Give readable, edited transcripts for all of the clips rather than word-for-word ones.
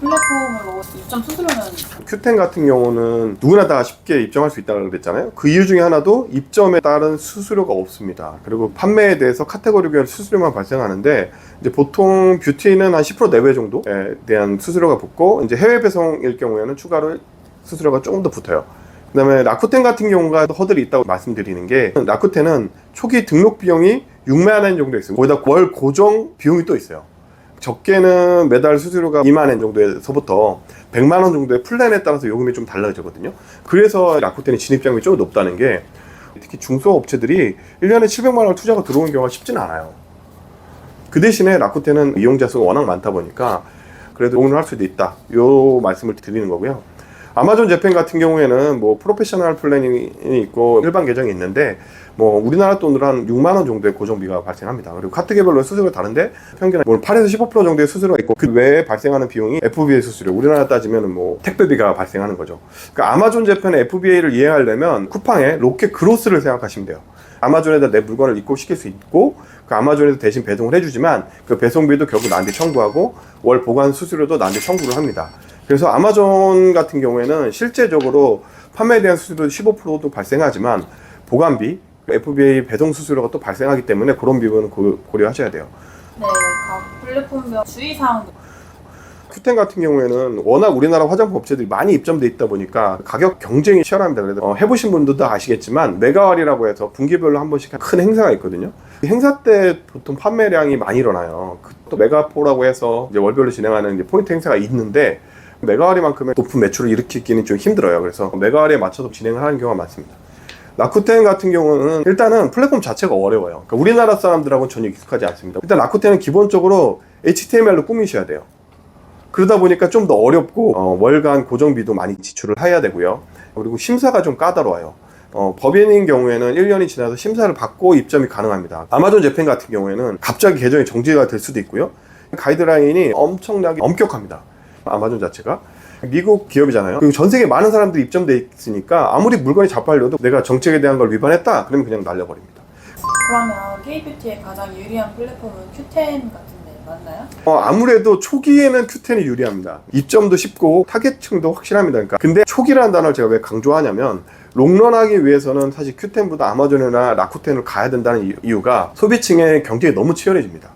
플랫폼으로 입점 수수료는 큐텐 같은 경우는 누구나 다 쉽게 입점할 수 있다고 그랬잖아요. 그 이유 중에 하나도 입점에 따른 수수료가 없습니다. 그리고 판매에 대해서 카테고리별 수수료만 발생하는데, 이제 보통 뷰티는 한 10% 내외 정도에 대한 수수료가 붙고, 이제 해외 배송일 경우에는 추가로 수수료가 조금 더 붙어요. 그 다음에 라쿠텐 같은 경우가 허들이 있다고 말씀드리는 게, 라쿠텐은 초기 등록 비용이 6만 원 정도 있어요. 거기다 월 고정 비용이 또 있어요. 적게는 매달 수수료가 2만 원 정도에서부터 100만 원 정도의 플랜에 따라서 요금이 좀 달라지거든요. 그래서 라쿠텐의 진입장벽이 좀 높다는 게, 특히 중소업체들이 1년에 700만 원 투자가 들어오는 경우가 쉽지는 않아요. 그 대신에 라쿠텐은 이용자 수가 워낙 많다 보니까 그래도 오늘 할 수도 있다, 요 말씀을 드리는 거고요. 아마존 재팬 같은 경우에는 뭐 프로페셔널 플랜이 있고 일반 계정이 있는데, 뭐 우리나라 돈으로 한 6만 원 정도의 고정비가 발생합니다. 그리고 카테고리별로 수수료가 다른데 평균 8에서 15% 정도의 수수료가 있고, 그 외에 발생하는 비용이 FBA 수수료, 우리나라 따지면 뭐 택배비가 발생하는 거죠. 그러니까 아마존 재팬의 FBA를 이해하려면 쿠팡의 로켓 그로스를 생각하시면 돼요. 아마존에다 내 물건을 입고시킬 수 있고, 그 아마존에서 대신 배송을 해주지만 그 배송비도 결국 나한테 청구하고 월 보관 수수료도 나한테 청구를 합니다. 그래서 아마존 같은 경우에는 실제적으로 판매에 대한 수수료도 15%도 발생하지만 보관비, FBA 배송 수수료가 또 발생하기 때문에 그런 부분은 고려하셔야 돼요. 네, 각 플랫폼별 주의사항도. 큐텐 같은 경우에는 워낙 우리나라 화장품 업체들이 많이 입점돼 있다 보니까 가격 경쟁이 치열합니다. 그래서 해보신 분들도 아시겠지만 메가월이라고 해서 분기별로 한 번씩 큰 행사가 있거든요. 행사 때 보통 판매량이 많이 일어나요. 또 메가포라고 해서 이제 월별로 진행하는 이제 포인트 행사가 있는데, 메가와리만큼의 높은 매출을 일으키기는 좀 힘들어요. 그래서 메가와리에 맞춰서 진행을 하는 경우가 많습니다. 라쿠텐 같은 경우는 일단은 플랫폼 자체가 어려워요. 그러니까 우리나라 사람들하고는 전혀 익숙하지 않습니다. 일단 라쿠텐은 기본적으로 HTML로 꾸미셔야 돼요. 그러다 보니까 좀 더 어렵고, 월간 고정비도 많이 지출을 해야 되고요. 그리고 심사가 좀 까다로워요. 법인인 경우에는 1년이 지나서 심사를 받고 입점이 가능합니다. 아마존 재팬 같은 경우에는 갑자기 계정이 정지가 될 수도 있고요. 가이드라인이 엄청나게 엄격합니다. 아마존 자체가 미국 기업이잖아요. 그리고 전 세계 많은 사람들이 입점돼 있으니까 아무리 물건이 자팔려도 내가 정책에 대한 걸 위반했다 그러면 그냥 날려버립니다. 그러면 K뷰티의 가장 유리한 플랫폼은 큐텐 같은데 맞나요? 아무래도 초기에는 큐텐이 유리합니다. 입점도 쉽고 타겟층도 확실합니다. 그러니까 근데 초기라는 단어를 제가 왜 강조하냐면, 롱런하기 위해서는 사실 큐텐보다 아마존이나 라쿠텐을 가야 된다는 이유가 소비층의 경쟁이 너무 치열해집니다.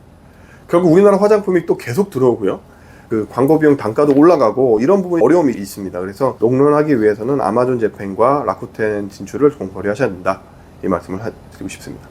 결국 우리나라 화장품이 또 계속 들어오고요. 그 광고 비용 단가도 올라가고 이런 부분이 어려움이 있습니다. 그래서 롱런하기 위해서는 아마존 재팬과 라쿠텐 진출을 고려하셔야 된다, 이 말씀을 드리고 싶습니다.